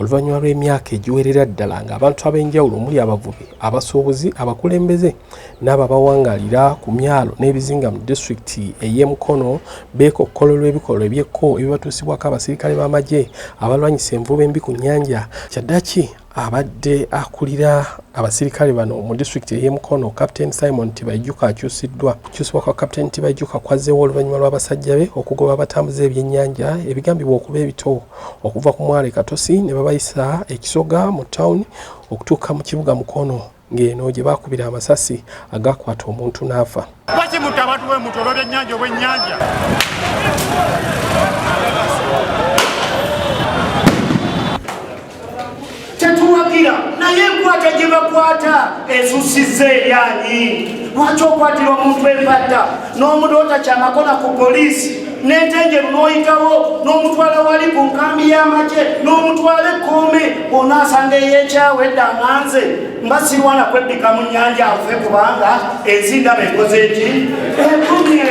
oluvannyuma lw'emyaka egiwerera ddala ng'abantu ab'enjawulo omuli abavubi abasuubuzi abakulembeze n'abo abawangalira ku myalo n'ebizinga mu disitulikiti ey'e Mukono beekokkololwa ebikolwa ebyekko ebibatuusibwako abasirikale b'amagye abalwanyisa envuba embi ku nnyanja. Kyaddaaki abadde akulira abasirikale bano mu disitulikiti ey'e Mukono Captain Simon Tibaijuka akyusiddwa. Okukyusibwa kwa Captain Tibaijuka kwazzeewo oluvannyuma lw'abasajja be okugoba abatambuza ebyennyanja ebigambibwa okuba ebito okuva ku mwalo Katosi ne babayisa ekisoga mu tawuni okutuuka mu kibuga Mukono ng'eno gye baakubira amasasi agakwata omuntu n'afa. Lwaki mutta abantu b'emutto olw'ebyennyanja obwennyanja? Tetuwagira naye enkwata gye bakwata esusiza eryanyi. Lwaki okwatira omuntu empatta n'omudoota kyamakona ku poliisi n'entenjeru n'oyitawo n'omutwala wali ku nkambi y'amagye n'omutwala ekkoome onaasanga ey'ekyawe edda amanze mbasirwana kwebbika mu nnyanja afe kubanga enzindaba ekoze eki ekumye.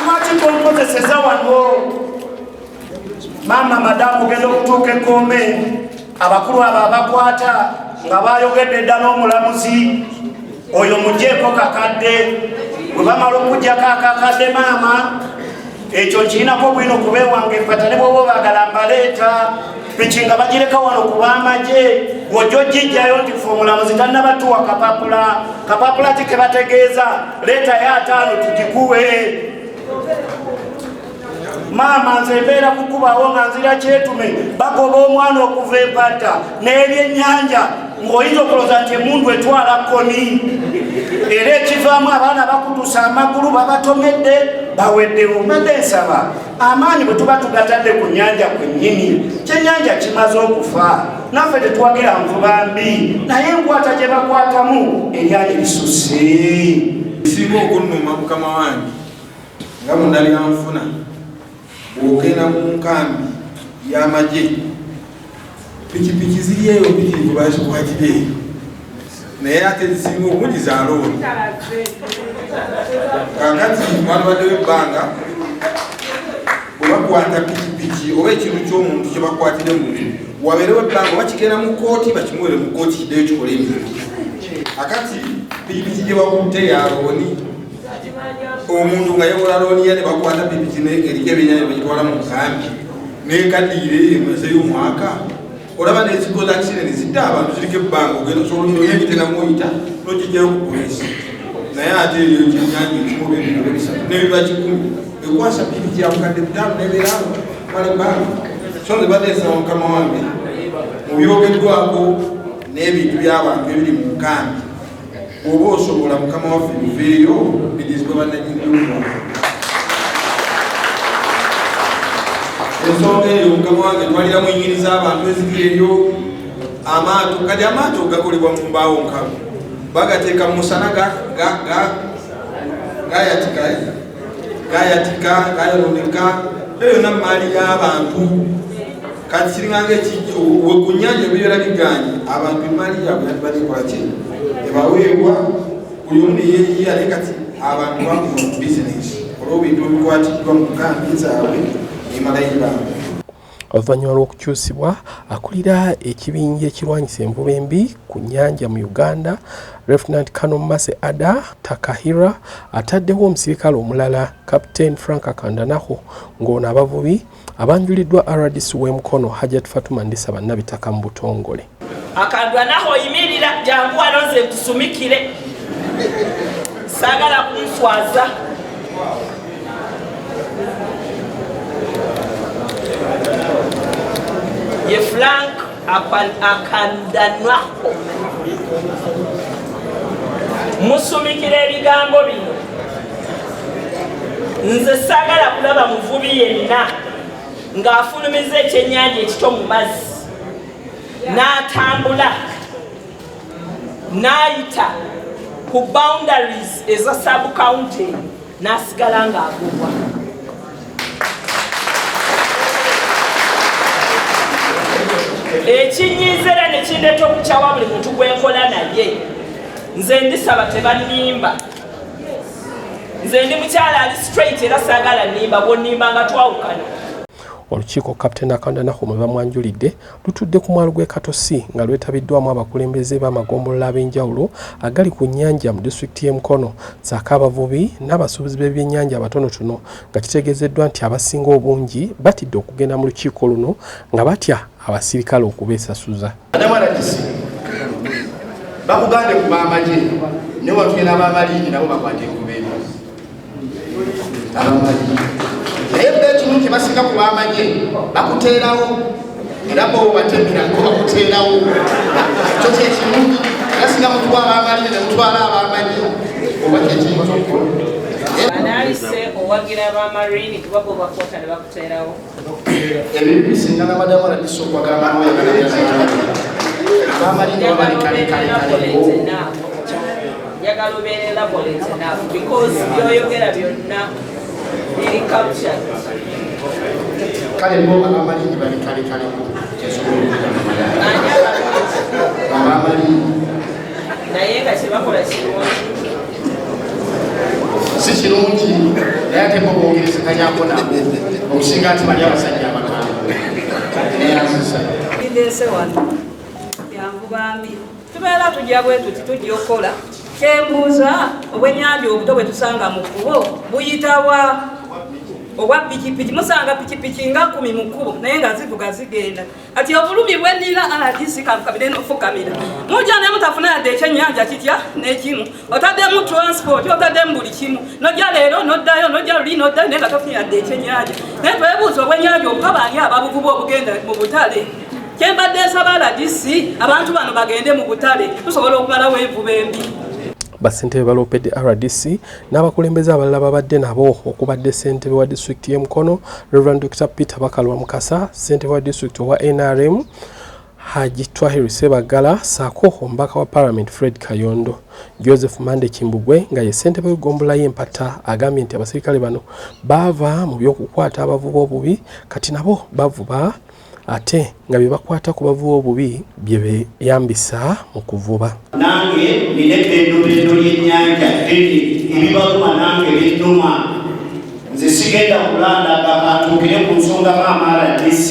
Lwaki tonkozeseza wano maama madamu ogenda okutuuka ekkoome abakulu abo abakwata nga bayogedde dda n'omulamuzi oyo mugjeeko kakadde bwe bamala okugjako akakadde maama ekyo kirinako bwino okubeewange empata ne bwoba obaagala mbaleeta piki nga bagireka wano ku b'amagye wojja ogijjayo nti fe omulamuzi tannabatuwa kapapula ki ke bategeeza leeta ya 5 tugikuwe. Maama nze mbeera kukubawo nga nzira kyetume bagoba omwana okuva empata n'ebyennyanja ng'oyinza okulooza nti emundu etwala kkoni era ekivaamu abaana bakutusa amagulu babatomedde baweddewo. Mbadde nsaba amaanyi bwe tuba tugatadde ku nnyanja kwennyini kyennyanja kimaze okufa naffe tetuwagira nvuba mbi naye enkwata gye bakwatamu eryanyi lisusse. Singa okunnuma mukama wange nga mundabyanfuna ogenda mu nkambi y'amagye pikipiki ziri eyo mpitirivu bazikwatire eyo naye ate zisinga obungi za looni. Kakati walibaddewo ebbanga bwe bakwata pikipiki oba ekintu ky'omuntu kye bakwatire muntu wabeerewo ebbanga oba kigenda mu kooti bakimuwere mu kooti kiddeyo kikola emirimu. Akati pikipiki gye bakutte ya looni omuntu nga yewola looni ye ne bakwata pikipiki eriko ebyennyanja bagitwala mu nkambi nekaddiire emwezi y'omwaka olaba nezikoza accident zidda abantu ziriko ebbanga ogenda osobola oyebitena muyita n'okijjayo ku poliisi naye ate eyo kyennyanja ekimu bebiro bisatu n'ebiba 10 ekwasa pikipiki yakukadde 5 n'ebeerawo mala ebbanga. So nze bateesaba mukama wange mu byogeddwako n'ebintu by'abantu ebiri mu nkambi oba osobola mukama waffe biveeyo bidizibwe bannanyingiruwa. Ensonga eyo mukama wange twaliramu ennyiniza abantu eziri eyo amaato kati amaato gakolebwa mu mbaawo nkalu bagateeka mu musana gayatika gayoloneka eyo yonna maali y'abantu kati kiringanga we ku nnyanja ebibeera biganye abantu emaali yaabwe yandibaddekola ki ebaweebwa buli omu neyeyiya naye kati abantu bakuva mu bizinesi olw'ebintu ebikwatiddwa mu nkambi zaabwe emalayo ebbanga. Oluvannyuma lw'okukyusibwa akulira ekibinja ekirwanyisa envuba embi ku nnyanja mu Uganda Lieutenant Colonel Mase Ada Takahira ataddewo omusirikale omulala Captain Frank Kandanaho ng'ono abavubi abanjuliddwa RDC w'e Mukono Hajat Fatuma Ndisa bannabitaka mu butongole. Akandanaho yimirira jangu alonze tusumikire sagala kunswaza ye Frank Akandanaho musumikire ebigambo bino nze sagala kulaba muvubi yenna ng'afulumiza ekyennyanja ekito mu mazzi n'atambula n'ayita ku boundaries eza sub-county n'asigala ng'agobwa. Ekinyiiza era ne kindeeta okukyawa buli muntu gwenkola naye nze ndisaba tebannimba. Nze ndi mukyala ali straight era saagala nnimba bw'onnimba nga twawukana. olukiiko Captain Akandanaho mwe bamwanjulidde lutudde ku mwalo gw'e Katosi nga lwetabiddwamu abakulembeze b'amagombolola ab'enjawulo agali ku nnyanja mu disitulikiti y'e Mukono ssaako abavubi n'abasuubuzi b'ebyennyanja abatonotono nga kitegeezeddwa nti abasinga obungi batidde okugenda mu lukiiko luno nga batya abasirikale okubeesasuza. bakugande ku b'amagye ne watugenda ab'amaliigi nabo bakwate enkubeera ab'amaliigi naye ekimu kye basinga ku b'amagye bakuteerawo era bo batemera ngo bakuteerawo ekyo kyekimu basinga mutwala ab'amaliigi ne mutwala ab'amagye oba kyekimu kyokkola analise owagira ab'amarini kuba bo bakwata ne bakuteerawo ebyo bisinga n'amadamu aladisa okwagala njagala obeere elaborate enough because byoyogera byonna biri captured. Kale bo abamaligi bali kale naye nga kyebakola kirungi si kirungi naye ate bo bogerezekanyako nabo okusinga nti bali abasajja abakambwe neyazisa ndese wano yanvubambi tubeera tujja bwe tuti tujja okukola kyembuuza obwennyanja obuto bwe tusanga mu kkubo buyitawa obwa pikipiki musanga pikipiki nga 10 mu kkubo naye nga zivuga zigenda ati obulumi bwennira RDC kamukabire n'ofukamira mujja ne mutafuna yadde ekyennyanja kitya n'ekimu otaddemu transport otaddemu buli kimu nojja leero noddayo nojja luli noddayo naye nga tofunye yadde ekyennyanja naye twebuuza obwennyanja obukabaali ababuvuba obugenda mu butale kyembadde nsaba RDC abantu bano bagende mu butale tusobola okumalawo envuba embi. Basentebe balopedde RDC n'abakulembeze abalala babadde nabo okubadde ssentebe wa disitulikiti y'e Mukono Reverend Dr. Peter Bakalwa Mukasa, ssentebe wa disitulikiti wa NRM Haji Twahiri Sebagala ssaako omubaka wa Parliament Fred Kayondo. Joseph Mande Kimbugwe nga ye ssentebe w'eggombolola y'Empata agambye nti abasirikale bano baava mu by'okukwata abavuba obubi kati nabo bavuba ate nga bye bakwata ku bavuba obubi bye beyambisa mu kuvuba. Nange nina eddendo ly'ennyanja ebibaluma nange binnuma nze sigenda kulandaga kantuukire ku nsonga maama RDC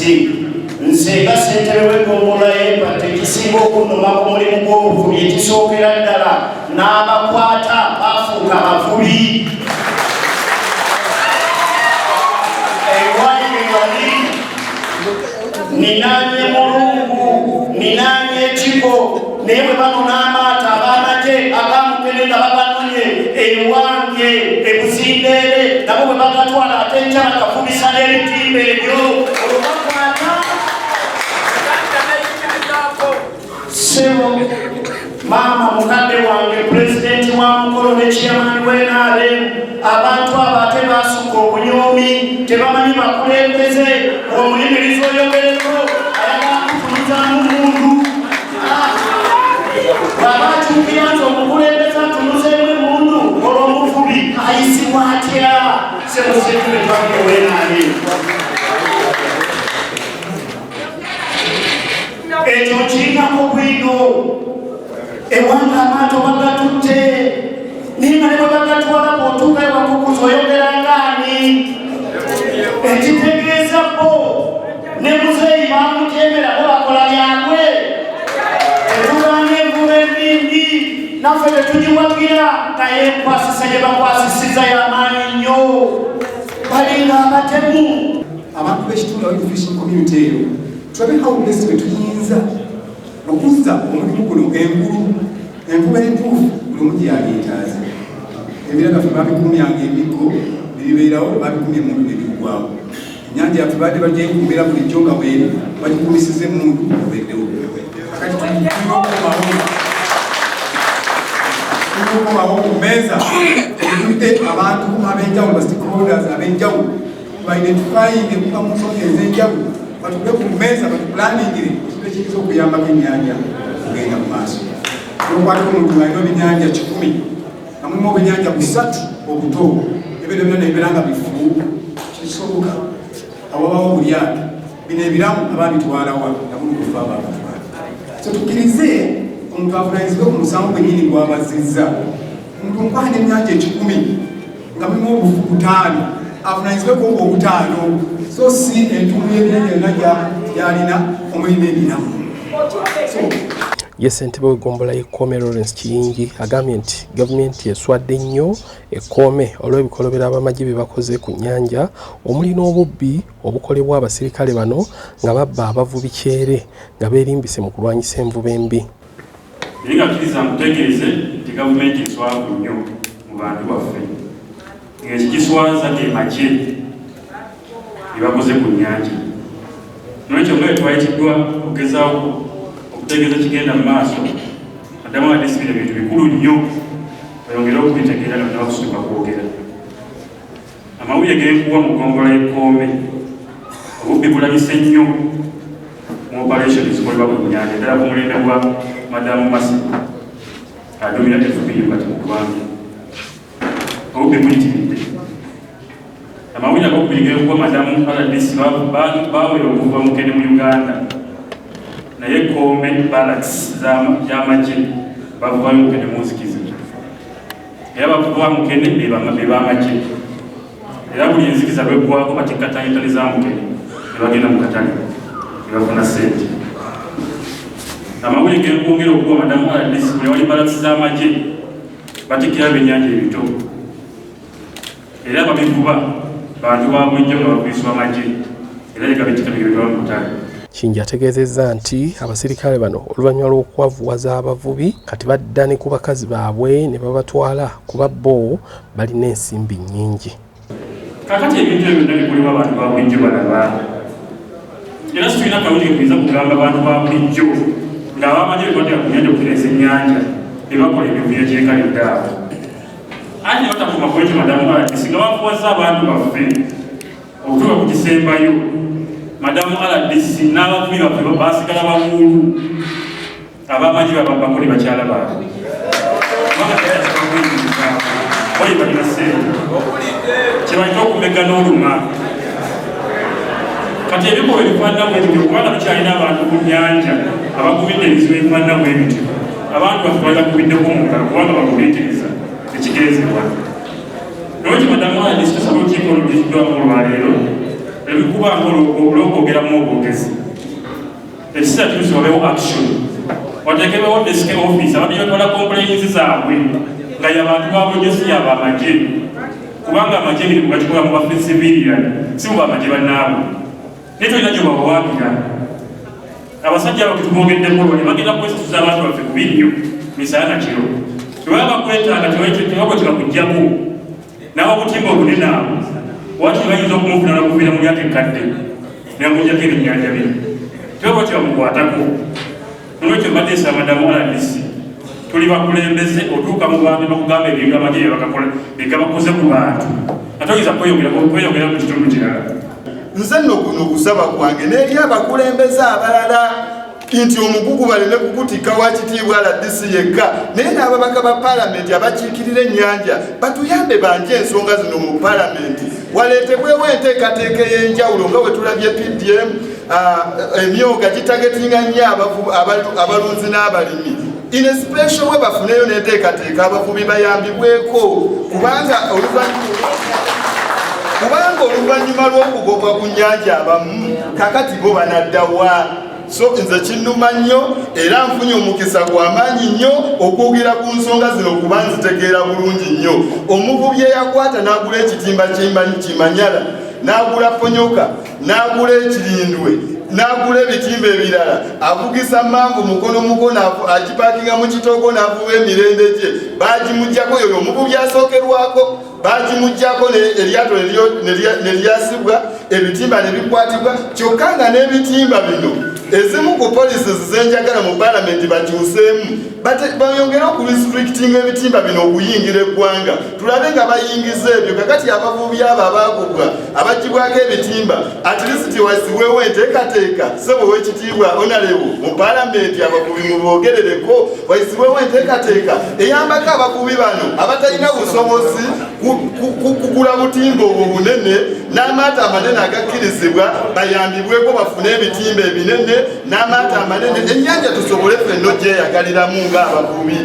nze nga ssentebe w'eggombolola y'Empata ekisinga okunnuma ku mulimu gw'obuvubi ekisookera ddala n'abakwata bafuuka bavubi ninanye mulungu ninanye ekiko naye bwe bano n'amaata abaamagye agamukenenda baganonye ewange ebuzindeere nabo bwe bagatwala ate enjala gafubisa n'ebitimba ebyo olwobakwata sebo maama mukadde wange pulezidenti wa Mukolo ne chairman w'NRM abantu abo ate baasukka obunyomi tebamanyi bakulembeze omuyimirizi oyogereko ayagala kufunizaamu mundu bw'abakyukira nti omukulembeze atunuzeemu emundu olw'omuvubi ayisibwa atya semusekubetwabyo w'NRM ekyo kirinako bwido ewanga amaato bagatutte naye nga ne bwe bagatwala bw'otuuka ewakukuza oyogera ngaani ekitegeeza bo ne muzeeyi bamujeemera bo bakola byabwe envuba n'envuba embindi naffe tetugiwagira naye enkwasisa gye bakwasisiza y'amaanyi nnyo balinga abatemu abantu b'ekitundu abali fishing community eyo tulabe how best bwe tuyinza okuzza omulimu guno envuba entuufu buli omu gye yaleetaaze ebira byaffe babikumyanga emiggo bibeerawo babikumya emundu nebigwawo ennyanja yaffe baadde bagyekuumira bulijjo nga bweri bagikumisiza emundu obeddewo kati tulikomawo ku mmeeza tulite abantu ab'enjawulo ba stakeholders ab'enjawulo baidentifying ekuba mu nsonga ez'enjawulo batule ku mmeeza batupulaningire ekintu ekiyinza okuyambako ennyanja kugenda mu maaso nokwatako omuntu alina ebyennyanja 10 nga mulimu obwennyanja 3 obuto ebyo byonna nebibeera nga bifu kisoboka awabawo bulyato bino ebiramu ababitwalawa nabulukufa ababatwala so tukkirize omuntu avunanyizibwe ku musango gwennyini gwabazizza omuntu nkwana ennyanja 10 nga mulimu obufu 5 avunanyizibweko obutaano so si entuulu y'ebyenyi yonna gy'alina omulina ebinamu. Ye ssentebe w'eggombolola y'ekkoome Lawrence Kiyingi agambye nti gavumenti eswadde nnyo ekkoome olw'ebikolobero abamagye bye bakoze ku nnyanja omuli n'obubbi obukolebwa abasirikale bano nga babba abavubi kyere nga beerimbise mu kulwanyisa envuba embi. Naye nga kkiriza mutegeeze nti gavumenti eswavu nnyo mu bantu baffe ng'ekikiswaza ge magye bye bakoze ku nnyanja. Nolwekyo nga twayitiddwa okugezaawo okutegeeza kigenda mu maaso addamu adisibira ebintu bikulu nnyo oyongere okubitegeera nabakusituka kwogera. Amawulire g'enkuwa mu ggombolola y'ekkoome obubbi bulabise nnyo mu operation zikolebwa ku nnyanja ddala ku mulembe gwa madamu Masi adumira FBU kati mu ggwanga. Obubbi buyitiridde. Amawulire ag'okubiri g'enkuwa madamu RDC baawera okuva Mukene mu Uganda naye ekkoome barracks z'amagye bavubayo Mukene mu nzikiza era bavuba Mukene be b'amagye era buli enzikiza lweggwako batikka tayitale za Mukene ne bagenda mu katale ne bafuna ssente. Amawulire g'enkwongera okuwa madamu RDC buli wali barracks z'amagye batikkira ebyennyanja ebito era babivuba bantu babulijjo nga bakwiswa amagye era yegabitika bigirwa mu butale. Kingi ategeezezza nti abasirikale bano oluvannyuma lw'okwavuwaza abavubi kati badda ne ku bakazi baabwe ne babatwala kuba bo balina ensimbi nnyingi. Kakati ebintu ebyo byonna bikolebwa abantu ba bulijjo balaba era situlina kawulire kuyinza kugamba abantu ba bulijjo ng'abamagye bebatera ku nnyanja okutereeza ennyanja ne bakola ebivuyo ekyekalidde awo. Ate ne batakoma ku ekyo madamu RDC nga bavuwaza abantu baffe okutuuka ku kisembayo madamu RDC n'abavubi baffe basigala bawuulu abamagye bakole bakyala baabwe bali balina ssente kyebalina okumega n'oluma. Kati ebikolwa ebifaanana bwe bityo kubanga tukyalina abantu ku nnyanja abakubidde ebizibu ebifaanana bwe bityo abantu baffe balinakubiddeko mu ngalo kubanga bakubiikiriza ekiteezebwa. Nolwekyo madamu RDC tusaba olukiiko oluliddwamu olwaleero ebikubanga olw'okwogeramu obwogezi ekiseera kirusi wabeewo action wateekebewo desk office abantu batwala complaints zaabwe nga y'abantu babulijjo si y'abamagye kubanga amagye emirimu gakikola mu baffe civilian si mu bamagye bannaabwe naye tolina gye bawawaabira. Abasajja abo ketubongeddeko lwali bagenda kwesasuza abantu baffe ku binnyo misana na kiro tebaba bakwetaaga tebakwe tebakuggyako nawe obutimba obunene abo wati bayinza okumufuna nakuviira mu lyako ekkadde nebamunjako ebyennyanja bye tebaba kyebamukwatako. Nolwekyo mbadde nsaba madamu RDC tuli bakulembeze otuuka mu bantu bakugamba ebintu amagye bye bakoze ku bantu ate oyinza kweyongera mu kitundu kirala. Nze nno kuno kusaba kwange n'eri abakulembeze abalala nti omugugu baleme kukutika wa kitiibwa RDC yekka naye n'ababaka ba paalamenti abakiikirira ennyanja batuyambe banje ensonga zino mu paalamenti waleetebwewo enteekateeka ey'enjawulo nga bwe tulabye PDM emyoga gitagetinga nnyo abalunzi n'abalimi in a special way bafuneyo n'enteekateeka abavubi bayambibweko kubanga oluvannyuma lw'okugobwa ku nnyanja abamu kakati bo banaddawa. So nze kinnuma nnyo era nfunye omukisa gw'amaanyi nnyo okwogera ku nsonga zino kuba nzitegeera bulungi nnyo. Omuvubi eyakwata n'agula ekitimba kimanyala n'agula ponyoka n'agula ekirindwe n'agula ebitimba ebirala avugisa manvu mukono agipaakinga mu kitoogo n'avuba emirende gye baagimuggyako yoyo omuvubi asookerwako baagimuggyako eryato ne lyasibwa ebitimba ne bikwatibwa kyokka nga n'ebitimba bino ezimu ku poliisi zenjagala mu paalamenti bakyuseemu bayongere okurestrictinga ebitimba bino okuyingira eggwanga tulabe nga bayingiza ebyo kakati abavubi abo abaagobwa abagibwako ebitimba at least waisibwewo enteekateeka sebo w'ekitiibwa onalewo mu paalamenti abavubi mubogerereko waisibwewo enteekateeka eyambako abavubi bano abatalina busobozi kugula butimba obwo bunene n'amaato amanene agakkirizibwa bayambibweko bafune ebitimba ebinene n'amaato amanene ennyanja tusobole ffenno gyeyagaliramu ng'abavubi.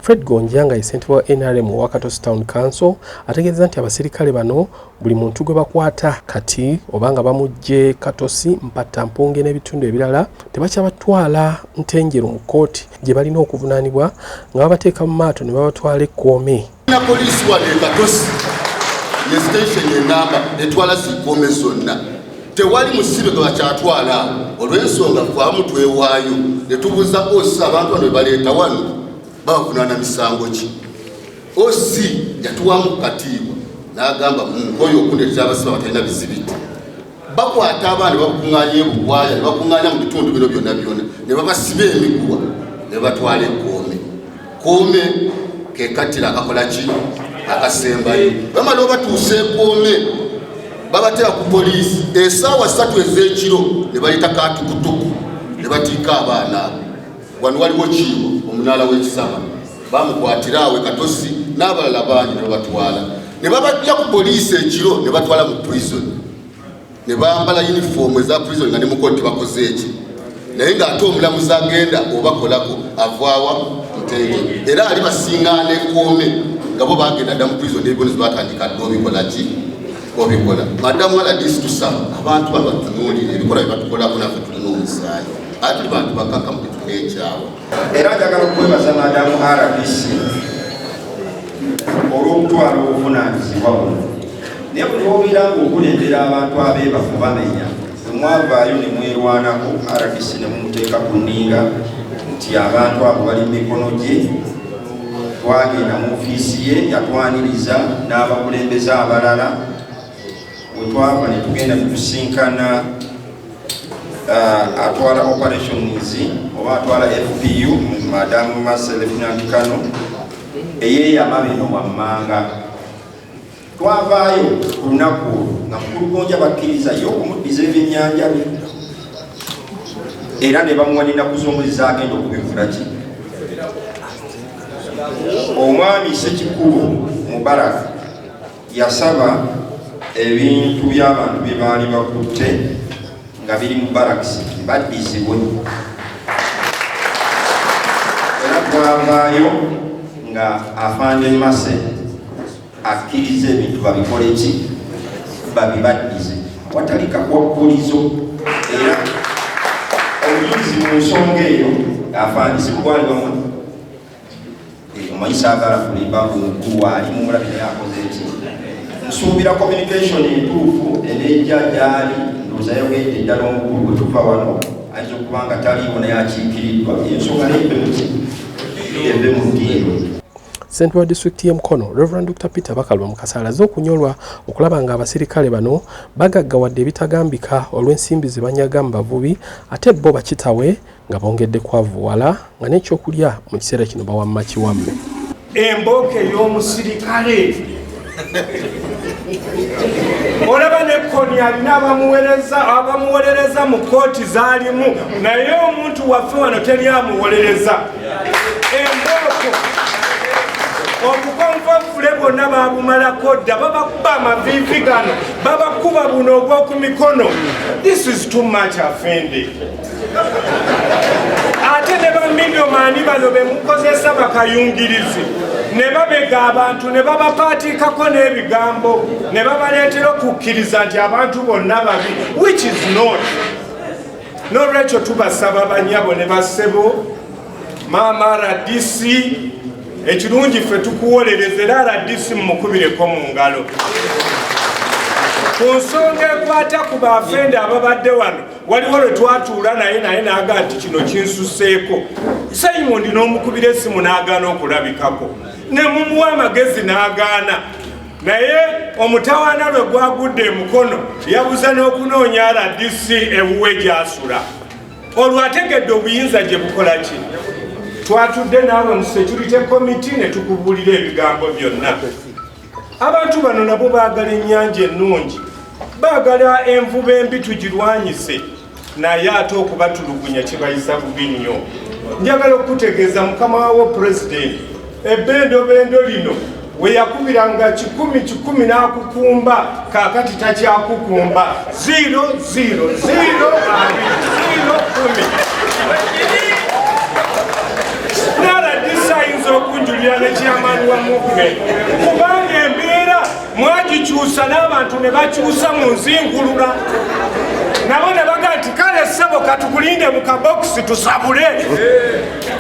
Fred Gonja nga ye ssentebe wa NRM wa Katosi Town Council ategeeza nti abasirikale bano buli muntu gwe bakwata kati obanga bamujje Katosi, Mpatta, Mpunge n'ebitundu ebirala tebakyabatwala Ntenjeru mu kkooti gye balina okuvunaanibwa nga babateeka mu maato ne babatwala Ekkoome. Na poliisi wano e Katosi ne station enamba etwala Zikkoome zonna tewali musibe gwe bakyatwala olw'ensonga faamu twewaayo ne tubuuza osi abantu bano baleeta wano babavunaana misango ki. Osi yatuwamu katiibwa n'agamba oyo okundeetera abasibe abatalina bizibiti bakwata abaana bakuŋŋaanya ebugwaya ne bakuŋŋaanya mu bitundu bino byonna byonna ne babasiba emiguwa ne batwala Ekkoome. Kkoome ke kattira akakola ki akasembayo bamala obatuusa Ekkoome babatera ku poliisi essaawa 3 ez'ekiro ne bayita katukutuku ne batiika abaana wano waliwo kiibo omunaala w'ekisaba bamukwatira awe Katosi n'abalala bangi ne babatwala ne babajja ku poliisi ekiro ne batwala mu prison ne bambala yunifoomu eza prison nga ne mukooti bakoze eki naye ng'ate omulamuzi agenda obakolako avaawa Ntenjeru era ali basiŋŋaana Ekkoome nga bo bagenda dda mu prison n'ebibonezo batandika dda obikola ki obikola. Madamu aladisi tusaba abantu bano batunuulire ebikola bye batukolako naffe tulina omusaayi ate tuli bantu bakaka mu kitundu ekyawe. Era njagala okwebaza madamu RBC olw'okutwala obuvunaanyizibwa buno naye buli obeera ng'okulembera abantu abeebafu bamenya mwavaayo ne mwerwanako RBC ne mumuteeka ku nninga nti abantu abo bali mu mikono gye. Twagenda mu ofiisi ye yatwaniriza n'abakulembeze abalala bwe twava ne tugenda tusinkana atwala operations oba atwala FPU madamu Marcel Lieutenant Kano eyeeyama bino wammanga. Twavaayo ku lunaku nga Mukulu Gonja bakkiriza ye okumuddiza ebyennyanja bye era ne bamuwa n'ennaku z'omwezi agenda okubivula ki. Omwami Ssekikubo Mubarak yasaba ebintu by'abantu bye baali bakutte nga biri mu barakisi baddizibwe era twavaayo nga Afande Mase akkiriza ebintu babikole ki babibaddize watali kakwakkulizo. Era obujulizi mu nsonga eyo Afande sikugwalibamu omanyisa agala kulimba mukulu ali mumulabire akoze eki. Nsuubira communication entuufu enejja gyali ndowooza yogedde ddala omukulu bwe tuva wano ayinza okuba nga taliiwo naye akiikiriddwa ensonga eve mu ddiiro. Ssentebe wa disitulikiti y'e Mukono Reverend Dr. Peter Bakalwa Mukasa alaze okunyolwa okulaba nga abasirikale bano bagaggawadde ebitagambika olw'ensimbi ze banyaga mu bavubi ate bo bakitawe nga bongedde kwavuwala nga n'ekyokulya mu kiseera kino bawamma kiwamme. Embooko ey'omusirikale olaba nekkoni alina abamuwolereza mu kkooti zaalimu naye omuntu waffe wano teri amuwolereza. Embooko obukonvofule bwonna babumalako dda babakuba amaviivi gano babakuba buno ogw'oku mikono. This is too much Afende. Ate ne bamiddiomaani bano be mukozesa bakayungirizi ne babega abantu ne babapaatikako n'ebigambo ne babaleetera okukkiriza nti abantu bonna babi, which is not. N'olwekyo tubasaba banyabo ne bassebo maama RDC ekirungi ffe tukuwolereza era RDC mumukubireko mu ngalo. Ku nsonga ekwata ku Bafende ababadde wano waliwo lwe twatuula naye n'aga nti kino kinsuseeko. Simon n'omukubira essimu n'agaana okulabikako ne mumuwa amagezi n'agaana naye omutawaana lwe gwagudde Mukono yabuza n'okunoonya RDC ewuwe gy'asula. Olwo ategedde obuyinza gye bukola ki. Twatudde naawe mu security committee ne tukubuulira ebigambo byonna. Abantu bano nabo baagala ennyanja ennungi, baagala envuba embi tugirwanyise, naye ate okubatulugunya kibayisa bubi nnyo. Njagala okutegeeza mukama wawo President ebbendobendo lino we yakubiranga 10 n'akukumba kaakati takyakukumba 0-0-0-0-10. RDC ayinza n'okunjulira ne chairman wa movement kubanga embeera mwagikyusa n'abantu ne bakyusa mu nzingulula nabo ne baga nti kale ssebo katukulinde mu kabokisi tusabule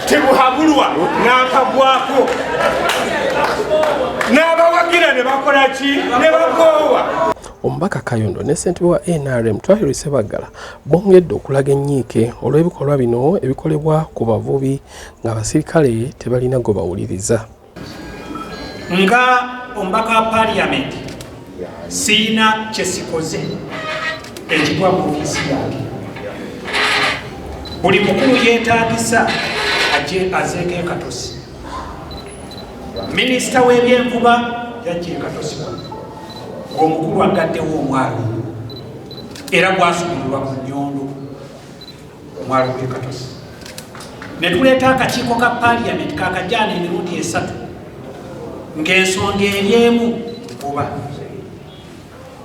tibuhabulwa n'akagwako n'abawagira ne bakola ki ne bagoowa. Omubaka Kayondo ne ssentebe wa NRM Twahirwa Ssebaggala bongedde okulaga ennyiike olw'ebikolwa bino ebikolebwa ku bavubi ng'abasirikale tebalina gwe bawuliriza. Nga omubaka wa Parliament siina kye sikoze ekigwa mu ofiisi yange. Buli mukulu yeetaagisa azeeko ekatosi. Minisita w'ebyenkuba yajja ekatosi ng'omukulu agaddewo omwalo era gwasubulirwa ku Nnyondo omwalo gw'ekatosi. Ne tuleeta akakiiko ka Parliament kakajjaana emirundi 3 ng'ensonga eryemu nkuba.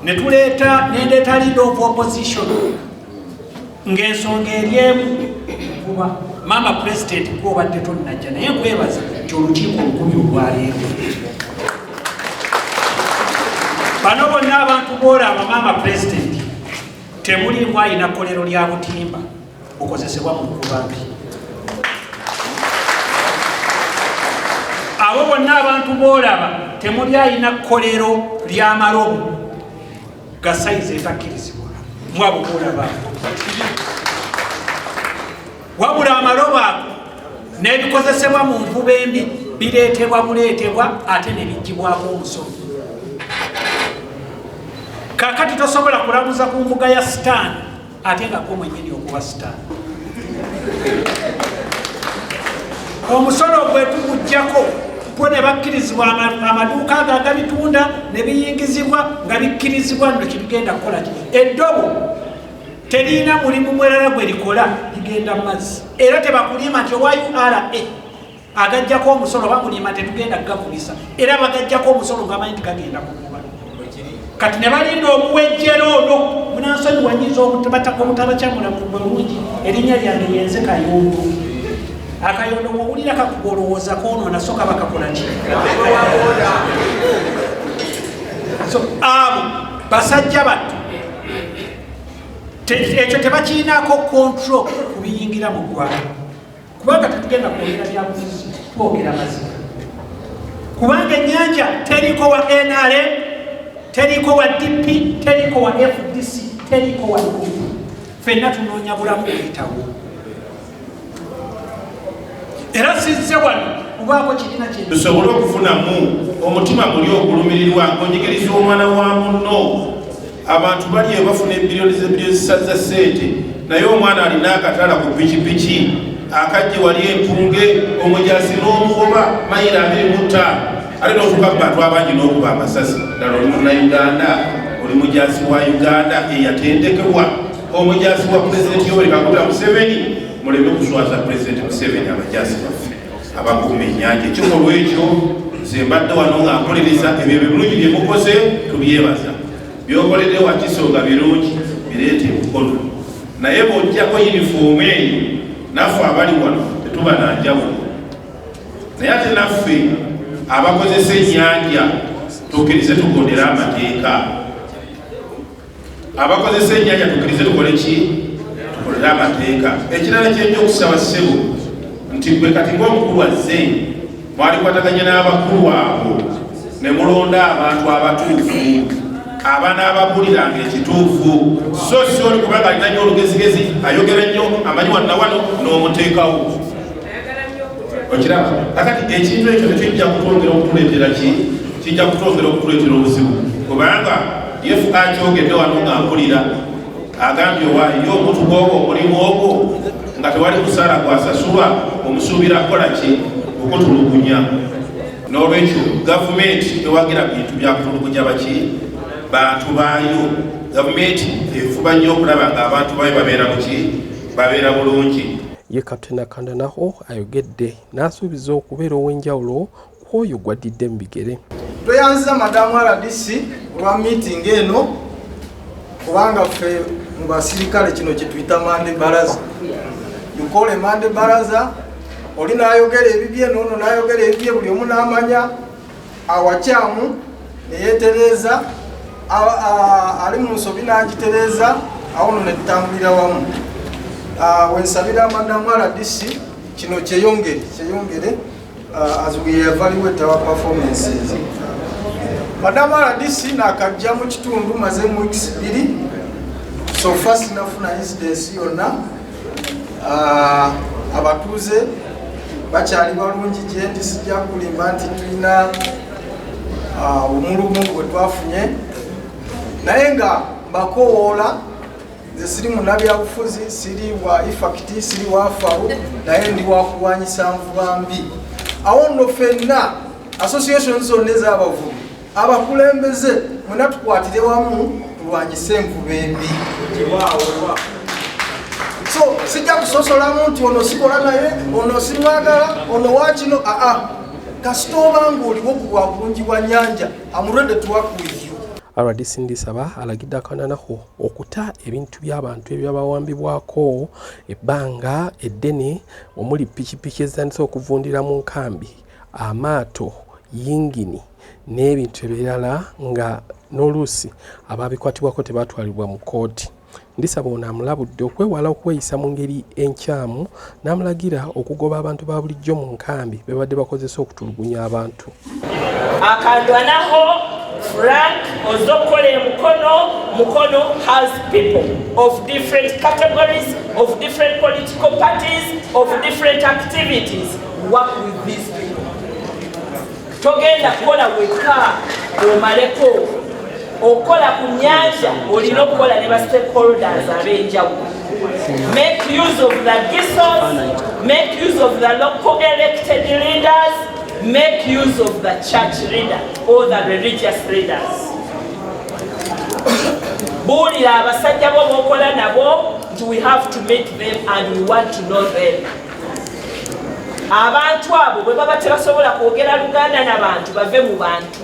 Ne tuleeta nendeeta leader of opposition ng'ensonga eryemu nkuba. Mama President gw'obadde tonnajja naye nkwebaza nti olukiiko olukumi olwaleero. Bano bonna abantu boolaba Mama President temulimu alina kkolero lya butimba bukozesebwa mu nkuba mbi. Abo bonna abantu boolaba temuli alina kkolero lya malobo ga sayizi etakkirizibwa mwabo boolaba. Wabula amalobo ago n'ebikozesebwa mu nvuba embi bireetebwa buleetebwa ate ne bijjibwako omusolo. Kakati tosobola kulabuza ku mbuga ya sitaani ate nga gwe mwennyini okuba sitaani. Omusolo gwe tugujjako gwe ne bakkirizibwa amaduuka ago agabitunda ne biyingizibwa nga bikkirizibwa nno kibigenda kukola ki. Eddobo terina mulimu mwelala gwe likola ligenda mu mazzi era tebakulima nti owa URA agajjako omusolo bamulima tetugenda gavulisa era bagajjako omusolo ng'amanyi nti gagenda kukuba. Kati ne balinda omuwejjero ono munansonyi wanyiza omutabakyamula mu bulungi erinnya lyange yenze Kayondo. Akayondo bw'owulira kakuba olowooza koonoona so kaba kakola ki. So abo basajja battu ekyo tebakiinaako control ku biyingira mu ggwanga kubanga tetugenda kwogera byabufuzi twogera mazima kubanga ennyanja teriko wa NRM teriko wa DP teriko wa FDC teriko wa NRM ffenna tunoonya bulamu buyitawo era sizze wano kubaako kirina kye tusobole okufunamu omutima muli okulumirirwa ng'onyigiriza omwana wa munno. Abantu bali bafuna ebilioni za ssente naye omwana alina akatala ku pikipiki akajje wali empunge omujaasi n'omugoba mayiro 25 ate n'otuuka ku bantu abangi n'okuba amasasi ddala oli munnayuganda oli mujaasi wa Uganda eyatendekebwa omujaasi wa pulezidenti Yoweri Kaguta Museveni muleme kuswaza pulezidenti Museveni abajaasi baffe abakuuma ennyanja. Ekikolwa ekyo nze mbadde wano nga nkolereza ebyo ebirungi bye mukoze tubyebaza. Byokoledde wakisonga birungi bireete mukono naye bw'ojjako yunifoomu eyo naffe abali wano tetuba na njawulo. Naye ate naffe abakozesa ennyanja tukkirize tugondere amateeka. Abakozesa ennyanja tukkirize tukole ki? Tukolere amateeka. Ekirala kyenja okusaba ssebo nti gwe kati ng'omukulu azze mwalikwataganya n'abakulu abo ne mulonda abantu abatuufu abaana ababuliranga ekituufu so si oli kubanga alina nnyo olugezigezi ayogera nnyo amanyi wanna wano n'omuteekawo. Okiraba kakati ekintu ekyo tekijja kutwongera okutuleetera ki? Kijja kutwongera okutuleetera obuzibu kubanga yefu akyogedde wano ng'ampulira agambye owaayo omuntu gw'ogwo omulimu ogwo nga tewali kusaala gwasasulwa omusuubira kukola ki? Okutulugunya. N'olwekyo gavumenti ewagira bintu byakutulugunya baki? Bantu baayo. Gavumenti efuba nnyo okulaba ng'abantu baayo babeera muki? Babeera bulungi. Ye Kapteni Kandanaho ayogedde n'asuubiza okubeera ow'enjawulo kw'oyo gwaddidde mu bigere. Tweyanziza madamu RDC olwa meeting eno kubanga ffe mu basirikale kino kye tuyita Mande Baraza. You call a Mande Baraza oli n'ayogera ebibye n'ono n'ayogera ebibye buli omu n'amanya awakyamu neyeetereeza ali mu nsobi n'agitereeza awo no ne tutambulira wamu. Wensabira madamu RDC kino kyeyongere as we evaluate our performances. Madamu RDC nakajja mu kitundu maze mu weeks 2 so first nafuna incidence yonna abatuuze bakyali balungi gye nti sijja kulimba nti tulina omulumu gwe twafunye naye nga mbakowoola nze siri munnabyabufuzi siri wa effect siri wa faru naye ndi wakulwanyisa nvuba mbi. Awo nno ffenna association zonna ez'abavubi abakulembeze mwena tukwatire wamu tulwanyise envuba embi. So sijja kusosolamu nti ono sikola naye ono simwagala ono wakino kasita oba ng'oliwo ku bwabulungi bwa nnyanja amurede tuwakuiyo. RDC ndisaba alagidde akananaho okuta ebintu by'abantu ebyabawambibwako ebbanga eddene omuli pikipiki ezitandise okuvundira mu nkambi, amaato, yingini n'ebintu ebirala nga n'oluusi ababikwatibwako tebatwalibwa mu kooti. Ndisaba ono amulabudde okwewala okweyisa mu ngeri enkyamu n'amulagira okugoba abantu ba bulijjo mu nkambi bebadde bakozesa okutulugunya abantu. Akandwanaho Frank Ozokole Mukono has people of different categories, of different political parties, of different activities work with these people. Togenda kukola weka omaleko okola ku nyanja olina okukola ne ba stakeholders ab'enjawulo. Make use of the GISOs, make use of the local elected leaders, make use of the church leader or the religious leaders. Buulira abasajja bo bokola nabo nti we have to meet them and we want to know them. Abantu abo bwe baba tebasobola kwogera Luganda n'abantu bave mu bantu.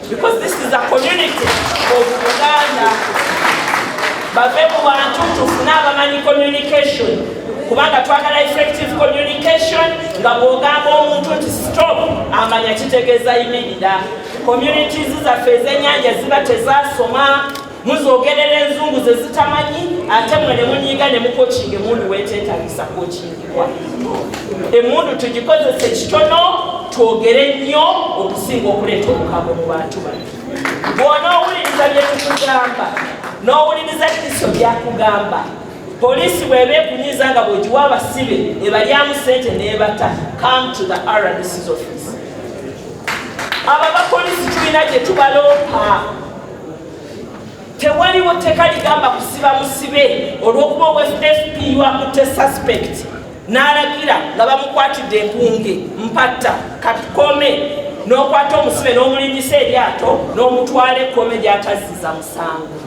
Because this is a community of Uganda. Bave mu bantu tufune abamanyi communication. Kubanga twagala effective communication nga bw'ogamba omuntu nti stop amanya kitegeeza yimirira. Communities zaffe ez'ennyanja ziba tezasoma muzogerera enzungu ze zitamanyi ate mwe ne munyiga ne mukokinga emundu weeteetagisa kokingibwa. Emundu tugikozese kitono twogere nnyo okusinga okuleeta obukago mu bantu bano. Bw'ona owuliriza bye tukugamba n'owuliriza Kristo byakugamba poliisi bw'eba ekunyiza nga bw'ogiwa abasibe ebalyamu ssente n'ebata come to the RDC's office. Abo abapoliisi tulina gye tubaloopa. Tewaliwo tteeka ligamba kusiba musibe olw'okuba owa FPU akutte suspect n'alagira nga bamukwatidde empunge mpatta katukome n'okwata omusibe n'omulinyisa eryato n'omutwala ekkome gy'atazziza musango.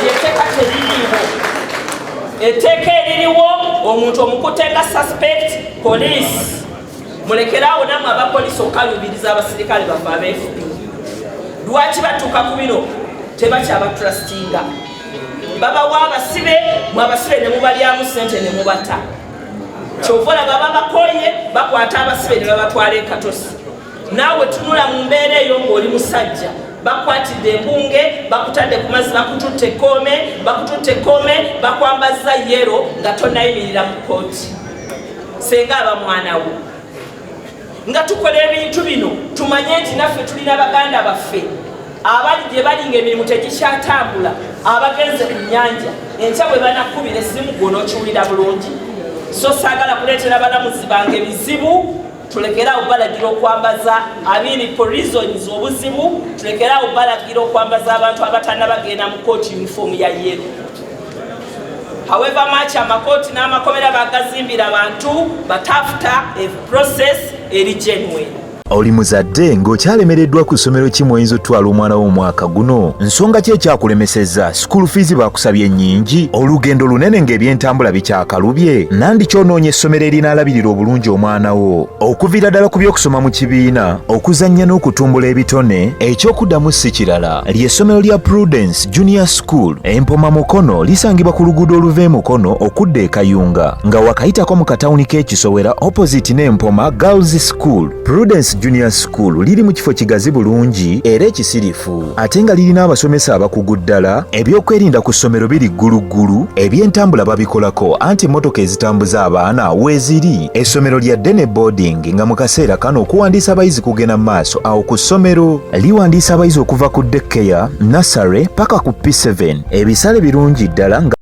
Etteeka teririiwo. Etteeka eririwo omuntu omukutte nga suspect police mulekeraawo namwe abapoliisi okalubiriza abasirikale baffe aba FPU. Lwaki batuuka ku bino tebakyabatrustinga? Babawa abasibe mwabasibe ne mubalyamu ssente ne mubata. Kyova olaba babakoye bakwata abasibe ne babatwala ekatosi. Naawe tunula mu mbeera eyo ng'oli musajja bakwatidde embunge bakutadde ku mazzi bakututte ekkome bakwambazza yero nga tonnayimirira mu kooti senga aba mwana wo. Nga tukola ebintu bino tumanye nti naffe tulina baganda baffe abali gye bali ng'emirimu tegikyatambula abagenze ku nnyanja enkya bwe banakubira essimu gw'onookiwulira bulungi. So saagala kuleetera balamuzi bange bizibu. Tulekeraawo balagira okwambaza abiri prisons obuzibu. Tulekeraawo balagira okwambaza abantu abatanda bagenda mu kooti uniform ya yero. However much amakooti n'amakomera bagazimbira abantu but after a process eri genuine. oli muzadde ng'okyalemereddwa ku ssomero ki mw'oyinza otwala omwana wo omwaka guno? Nsonga ki ekyakulemesezza? School fees bakusabye nnyingi? Olugendo lunene ng'ebyentambula bikyakalubye? Nandi ky'onoonya essomero erinaalabirira obulungi omwana wo? Okuviira ddala ku by'okusoma mu kibiina, okuzannya n'okutumbula ebitone, ekyokuddamu si kirala. Ly'essomero lya Prudence Junior School Empoma Mukono lisangibwa ku luguudo oluva e Mukono okudda e Kayunga, nga wakayitako mu katawuni k'Ekisowera opposite n'Empoma Girls School. Prudence Junior School liri mu kifo kigazi bulungi era ekisirifu, ate nga lirina abasomesa abakugu ddala, ebyokwerinda ku ssomero biri gguluggulu, ebyentambula babikolako anti emmotoka ezitambuza abaana weeziri. Essomero lya ddene boarding nga mu kaseera kano okuwandiisa abayizi kugenda mu maaso awo ku ssomero. Liwandiisa abayizi okuva ku daycare, nursery paka ku P7. Ebisale birungi ddala nga